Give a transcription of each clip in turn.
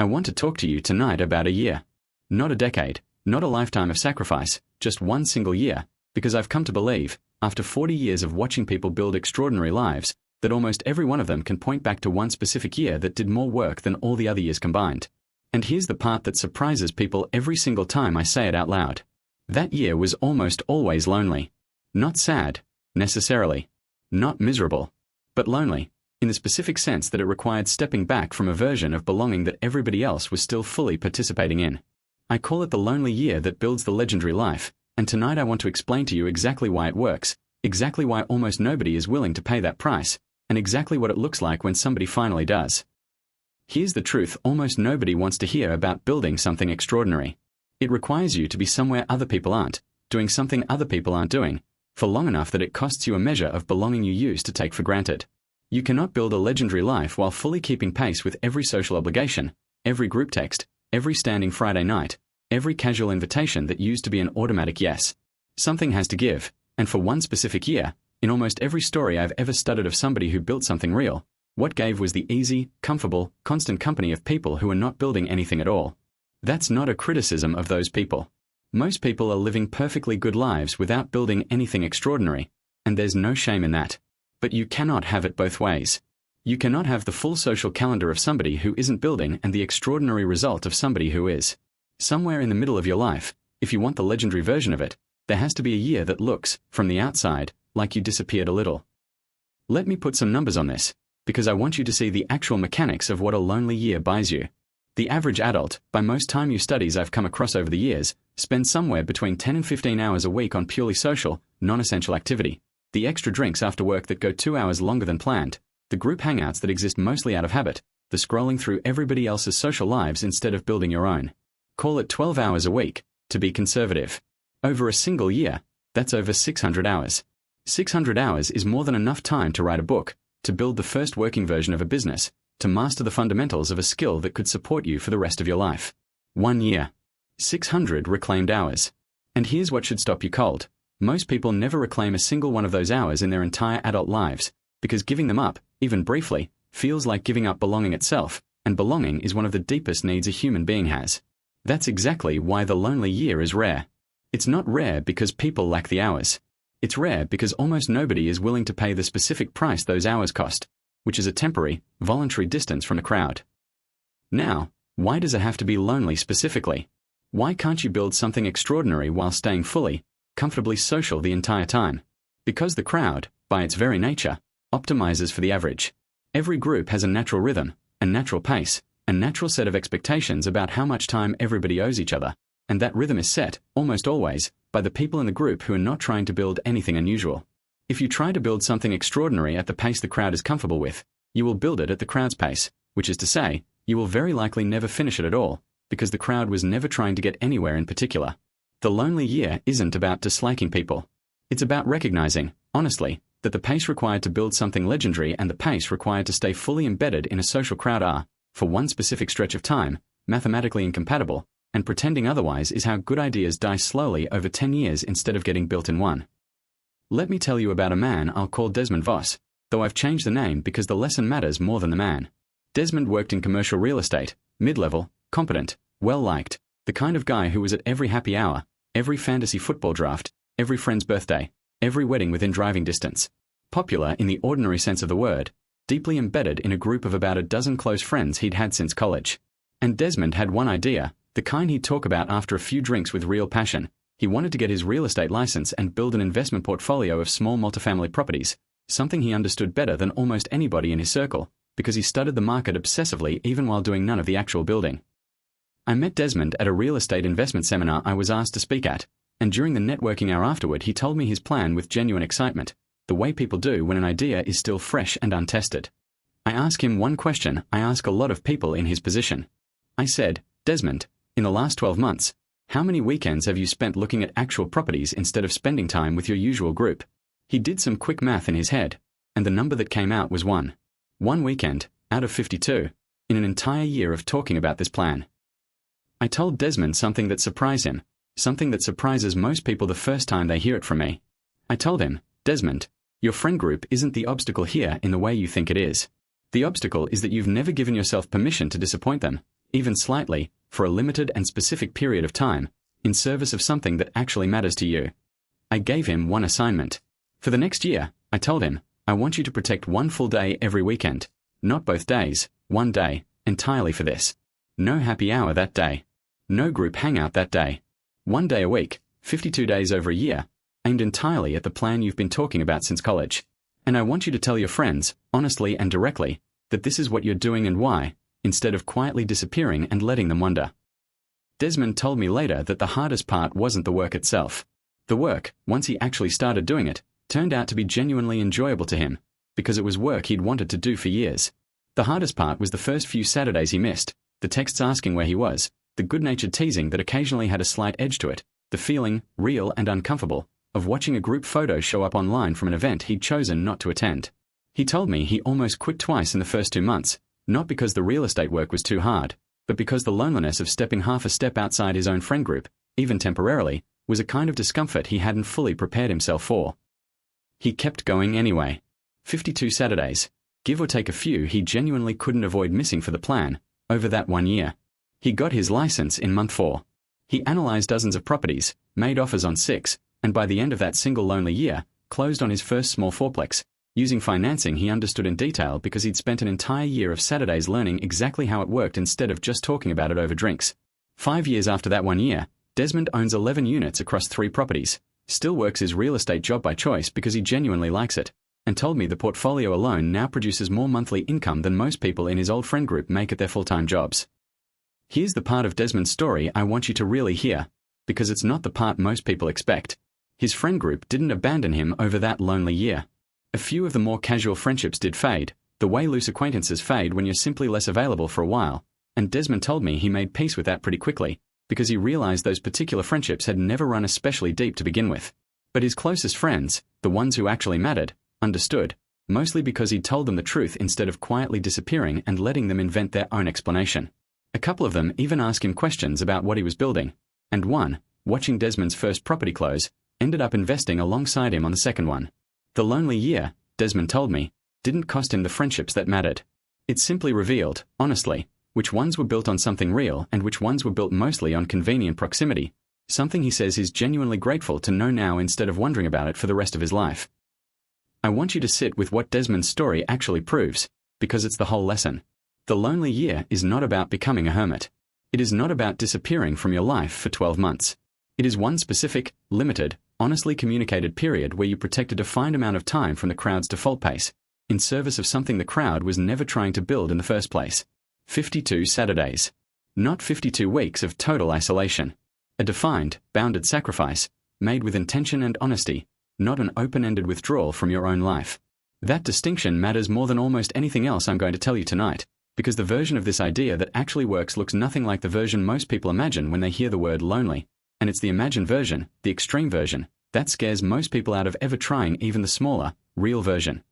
I want to talk to you tonight about a year. Not a decade, not a lifetime of sacrifice, just one single year, because I've come to believe, after 40 years of watching people build extraordinary lives, that almost every one of them can point back to one specific year that did more work than all the other years combined. And here's the part that surprises people every single time I say it out loud. That year was almost always lonely. Not sad, necessarily. Not miserable. But lonely, in the specific sense that it required stepping back from a version of belonging that everybody else was still fully participating in. I call it the lonely year that builds the legendary life, and tonight I want to explain to you exactly why it works, exactly why almost nobody is willing to pay that price, and exactly what it looks like when somebody finally does. Here's the truth almost nobody wants to hear about building something extraordinary. It requires you to be somewhere other people aren't, doing something other people aren't doing, for long enough that it costs you a measure of belonging you used to take for granted. You cannot build a legendary life while fully keeping pace with every social obligation, every group text, every standing Friday night, every casual invitation that used to be an automatic yes. Something has to give, and for one specific year, in almost every story I've ever studied of somebody who built something real, what gave was the easy, comfortable, constant company of people who are not building anything at all. That's not a criticism of those people. Most people are living perfectly good lives without building anything extraordinary, and there's no shame in that. But you cannot have it both ways. You cannot have the full social calendar of somebody who isn't building and the extraordinary result of somebody who is. Somewhere in the middle of your life, if you want the legendary version of it, there has to be a year that looks, from the outside, like you disappeared a little. Let me put some numbers on this, because I want you to see the actual mechanics of what a lonely year buys you. The average adult, by most time use studies I've come across over the years, spends somewhere between 10 and 15 hours a week on purely social, non-essential activity. The extra drinks after work that go 2 hours longer than planned, the group hangouts that exist mostly out of habit, the scrolling through everybody else's social lives instead of building your own. Call it 12 hours a week, to be conservative. Over a single year, that's over 600 hours. 600 hours is more than enough time to write a book, to build the first working version of a business, to master the fundamentals of a skill that could support you for the rest of your life. 1 year. 600 reclaimed hours. And here's what should stop you cold. Most people never reclaim a single one of those hours in their entire adult lives, because giving them up, even briefly, feels like giving up belonging itself, and belonging is one of the deepest needs a human being has. That's exactly why the lonely year is rare. It's not rare because people lack the hours. It's rare because almost nobody is willing to pay the specific price those hours cost, which is a temporary, voluntary distance from the crowd. Now, why does it have to be lonely specifically? Why can't you build something extraordinary while staying fully, comfortably social the entire time? Because the crowd, by its very nature, optimizes for the average. Every group has a natural rhythm, a natural pace, a natural set of expectations about how much time everybody owes each other, and that rhythm is set, almost always, by the people in the group who are not trying to build anything unusual. If you try to build something extraordinary at the pace the crowd is comfortable with, you will build it at the crowd's pace, which is to say, you will very likely never finish it at all, because the crowd was never trying to get anywhere in particular. The lonely year isn't about disliking people. It's about recognizing, honestly, that the pace required to build something legendary and the pace required to stay fully embedded in a social crowd are, for one specific stretch of time, mathematically incompatible, and pretending otherwise is how good ideas die slowly over 10 years instead of getting built in one. Let me tell you about a man I'll call Desmond Voss, though I've changed the name because the lesson matters more than the man. Desmond worked in commercial real estate, mid-level, competent, well-liked, the kind of guy who was at every happy hour, every fantasy football draft, every friend's birthday, every wedding within driving distance. Popular in the ordinary sense of the word, deeply embedded in a group of about a dozen close friends he'd had since college. And Desmond had one idea, the kind he'd talk about after a few drinks with real passion. He wanted to get his real estate license and build an investment portfolio of small multifamily properties, something he understood better than almost anybody in his circle, because he studied the market obsessively even while doing none of the actual building. I met Desmond at a real estate investment seminar I was asked to speak at, and during the networking hour afterward he told me his plan with genuine excitement, the way people do when an idea is still fresh and untested. I asked him one question I ask a lot of people in his position. I said, Desmond, in the last 12 months, how many weekends have you spent looking at actual properties instead of spending time with your usual group? He did some quick math in his head, and the number that came out was 1. 1 weekend, out of 52, in an entire year of talking about this plan. I told Desmond something that surprised him, something that surprises most people the first time they hear it from me. I told him, Desmond, your friend group isn't the obstacle here in the way you think it is. The obstacle is that you've never given yourself permission to disappoint them, even slightly, for a limited and specific period of time, in service of something that actually matters to you. I gave him one assignment. For the next year, I told him, I want you to protect one full day every weekend. Not both days, one day, entirely for this. No happy hour that day. No group hangout that day. One day a week, 52 days over a year, aimed entirely at the plan you've been talking about since college. And I want you to tell your friends, honestly and directly, that this is what you're doing and why, instead of quietly disappearing and letting them wonder. Desmond told me later that the hardest part wasn't the work itself. The work, once he actually started doing it, turned out to be genuinely enjoyable to him, because it was work he'd wanted to do for years. The hardest part was the first few Saturdays he missed, the texts asking where he was, the good-natured teasing that occasionally had a slight edge to it, the feeling, real and uncomfortable, of watching a group photo show up online from an event he'd chosen not to attend. He told me he almost quit twice in the first 2 months, not because the real estate work was too hard, but because the loneliness of stepping half a step outside his own friend group, even temporarily, was a kind of discomfort he hadn't fully prepared himself for. He kept going anyway. 52 Saturdays, give or take a few he genuinely couldn't avoid missing for the plan, over that 1 year. He got his license in month 4. He analyzed dozens of properties, made offers on 6, and by the end of that single lonely year, closed on his first small fourplex, using financing he understood in detail because he'd spent an entire year of Saturdays learning exactly how it worked instead of just talking about it over drinks. 5 years after that 1 year, Desmond owns 11 units across 3 properties, still works his real estate job by choice because he genuinely likes it, and told me the portfolio alone now produces more monthly income than most people in his old friend group make at their full-time jobs. Here's the part of Desmond's story I want you to really hear, because it's not the part most people expect. His friend group didn't abandon him over that lonely year. A few of the more casual friendships did fade, the way loose acquaintances fade when you're simply less available for a while, and Desmond told me he made peace with that pretty quickly, because he realized those particular friendships had never run especially deep to begin with. But his closest friends, the ones who actually mattered, understood, mostly because he'd told them the truth instead of quietly disappearing and letting them invent their own explanation. A couple of them even asked him questions about what he was building, and one, watching Desmond's first property close, ended up investing alongside him on the second one. The lonely year, Desmond told me, didn't cost him the friendships that mattered. It simply revealed, honestly, which ones were built on something real and which ones were built mostly on convenient proximity, something he says he's genuinely grateful to know now instead of wondering about it for the rest of his life. I want you to sit with what Desmond's story actually proves, because it's the whole lesson. The lonely year is not about becoming a hermit. It is not about disappearing from your life for 12 months. It is one specific, limited, honestly communicated period where you protect a defined amount of time from the crowd's default pace, in service of something the crowd was never trying to build in the first place. 52 Saturdays. Not 52 weeks of total isolation. A defined, bounded sacrifice, made with intention and honesty, not an open-ended withdrawal from your own life. That distinction matters more than almost anything else I'm going to tell you tonight, because the version of this idea that actually works looks nothing like the version most people imagine when they hear the word lonely, and it's the imagined version, the extreme version, that scares most people out of ever trying even the smaller, real version.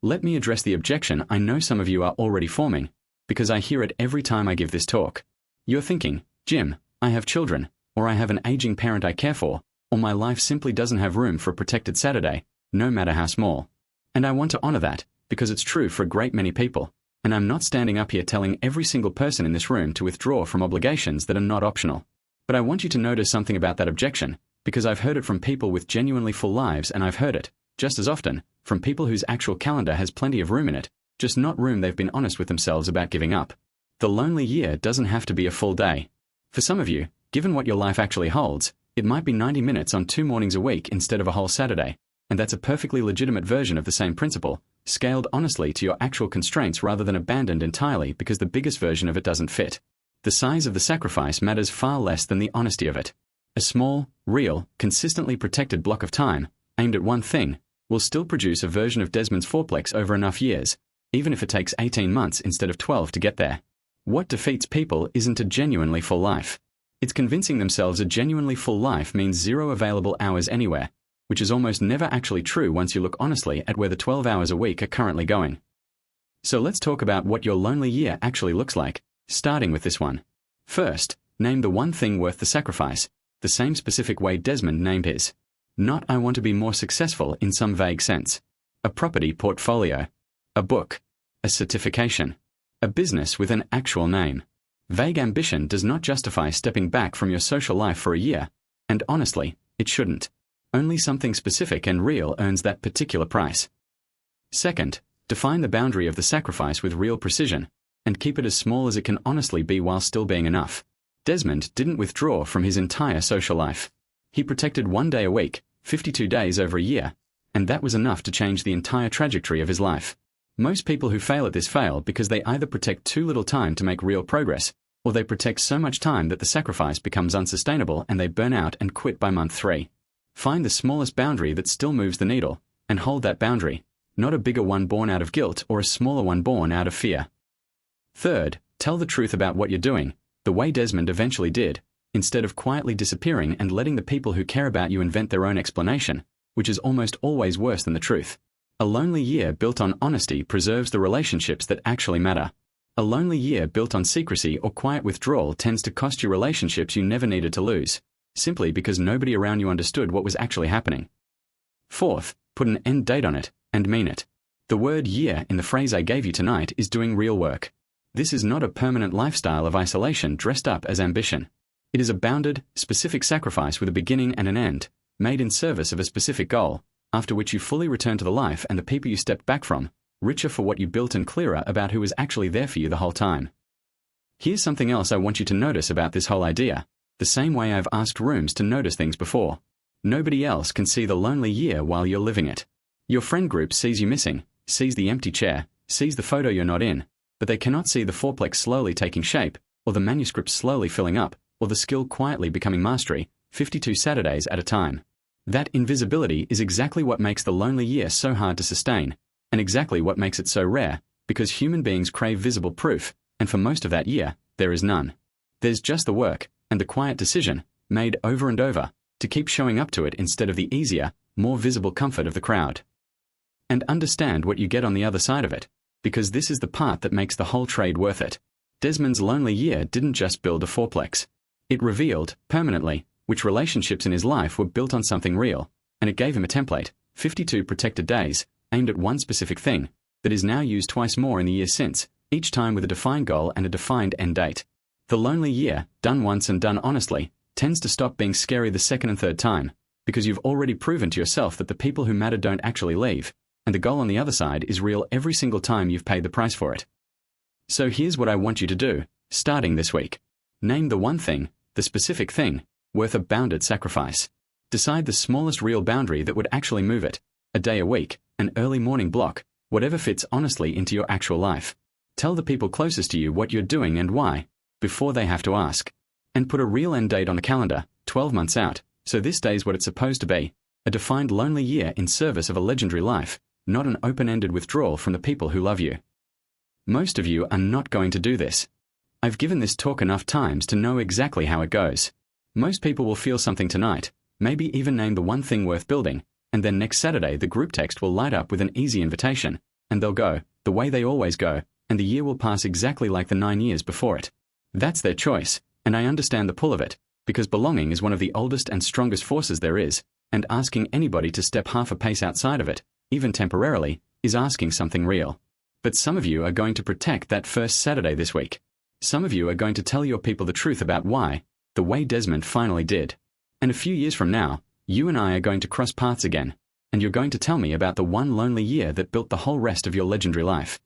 Let me address the objection I know some of you are already forming, because I hear it every time I give this talk. You're thinking, Jim, I have children, or I have an aging parent I care for, or my life simply doesn't have room for a protected Saturday, no matter how small. And I want to honor that, because it's true for a great many people, and I'm not standing up here telling every single person in this room to withdraw from obligations that are not optional. But I want you to notice something about that objection, because I've heard it from people with genuinely full lives, and I've heard it, just as often, from people whose actual calendar has plenty of room in it, just not room they've been honest with themselves about giving up. The lonely year doesn't have to be a full day. For some of you, given what your life actually holds, it might be 90 minutes on 2 mornings a week instead of a whole Saturday, and that's a perfectly legitimate version of the same principle, scaled honestly to your actual constraints rather than abandoned entirely because the biggest version of it doesn't fit. The size of the sacrifice matters far less than the honesty of it. A small, real, consistently protected block of time, aimed at one thing, will still produce a version of Desmond's fourplex over enough years, even if it takes 18 months instead of 12 to get there. What defeats people isn't a genuinely full life. It's convincing themselves a genuinely full life means 0 available hours anywhere, which is almost never actually true once you look honestly at where the 12 hours a week are currently going. So let's talk about what your lonely year actually looks like, starting with this one. First, name the one thing worth the sacrifice, the same specific way Desmond named his. Not I want to be more successful in some vague sense. A property portfolio. A book. A certification. A business with an actual name. Vague ambition does not justify stepping back from your social life for a year, and honestly, it shouldn't. Only something specific and real earns that particular price. Second, define the boundary of the sacrifice with real precision, and keep it as small as it can honestly be while still being enough. Desmond didn't withdraw from his entire social life. He protected 1 day a week, 52 days over a year, and that was enough to change the entire trajectory of his life. Most people who fail at this fail because they either protect too little time to make real progress, or they protect so much time that the sacrifice becomes unsustainable and they burn out and quit by month 3. Find the smallest boundary that still moves the needle, and hold that boundary, not a bigger one born out of guilt or a smaller one born out of fear. Third, tell the truth about what you're doing, the way Desmond eventually did, instead of quietly disappearing and letting the people who care about you invent their own explanation, which is almost always worse than the truth. A lonely year built on honesty preserves the relationships that actually matter. A lonely year built on secrecy or quiet withdrawal tends to cost you relationships you never needed to lose, simply because nobody around you understood what was actually happening. Fourth, put an end date on it, and mean it. The word year in the phrase I gave you tonight is doing real work. This is not a permanent lifestyle of isolation dressed up as ambition. It is a bounded, specific sacrifice with a beginning and an end, made in service of a specific goal, after which you fully return to the life and the people you stepped back from, richer for what you built and clearer about who was actually there for you the whole time. Here's something else I want you to notice about this whole idea, the same way I've asked rooms to notice things before. Nobody else can see the lonely year while you're living it. Your friend group sees you missing, sees the empty chair, sees the photo you're not in, but they cannot see the fourplex slowly taking shape, or the manuscript slowly filling up, or the skill quietly becoming mastery, 52 Saturdays at a time. That invisibility is exactly what makes the lonely year so hard to sustain, and exactly what makes it so rare, because human beings crave visible proof, and for most of that year, there is none. There's just the work, and the quiet decision, made over and over, to keep showing up to it instead of the easier, more visible comfort of the crowd. And understand what you get on the other side of it, because this is the part that makes the whole trade worth it. Desmond's lonely year didn't just build a fourplex. It revealed, permanently, which relationships in his life were built on something real, and it gave him a template, 52 protected days, aimed at one specific thing, that is now used twice more in the years since, each time with a defined goal and a defined end date. The lonely year, done once and done honestly, tends to stop being scary the second and third time, because you've already proven to yourself that the people who matter don't actually leave, and the goal on the other side is real every single time you've paid the price for it. So here's what I want you to do, starting this week. Name the one thing, the specific thing, worth a bounded sacrifice. Decide the smallest real boundary that would actually move it, a day a week, an early morning block, whatever fits honestly into your actual life. Tell the people closest to you what you're doing and why, before they have to ask. And put a real end date on the calendar, 12 months out, so this day's what it's supposed to be, a defined lonely year in service of a legendary life, not an open-ended withdrawal from the people who love you. Most of you are not going to do this. I've given this talk enough times to know exactly how it goes. Most people will feel something tonight, maybe even name the one thing worth building, and then next Saturday the group text will light up with an easy invitation, and they'll go, the way they always go, and the year will pass exactly like the 9 years before it. That's their choice, and I understand the pull of it, because belonging is one of the oldest and strongest forces there is, and asking anybody to step half a pace outside of it, even temporarily, is asking something real. But some of you are going to protect that first Saturday this week. Some of you are going to tell your people the truth about why, the way Desmond finally did. And a few years from now, you and I are going to cross paths again, and you're going to tell me about the one lonely year that built the whole rest of your legendary life.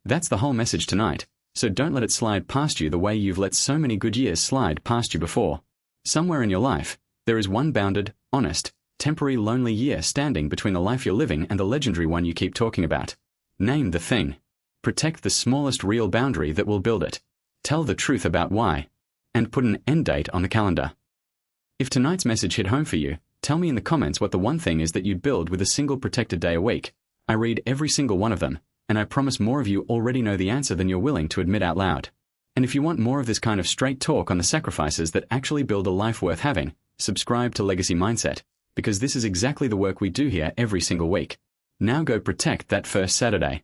That's the whole message tonight, so don't let it slide past you the way you've let so many good years slide past you before. Somewhere in your life, there is one bounded, honest, temporary lonely year standing between the life you're living and the legendary one you keep talking about. Name the thing. Protect the smallest real boundary that will build it. Tell the truth about why. And put an end date on the calendar. If tonight's message hit home for you, tell me in the comments what the one thing is that you'd build with a single protected day a week. I read every single one of them, and I promise more of you already know the answer than you're willing to admit out loud. And if you want more of this kind of straight talk on the sacrifices that actually build a life worth having, subscribe to Legacy Mindset, because this is exactly the work we do here every single week. Now go protect that first Saturday.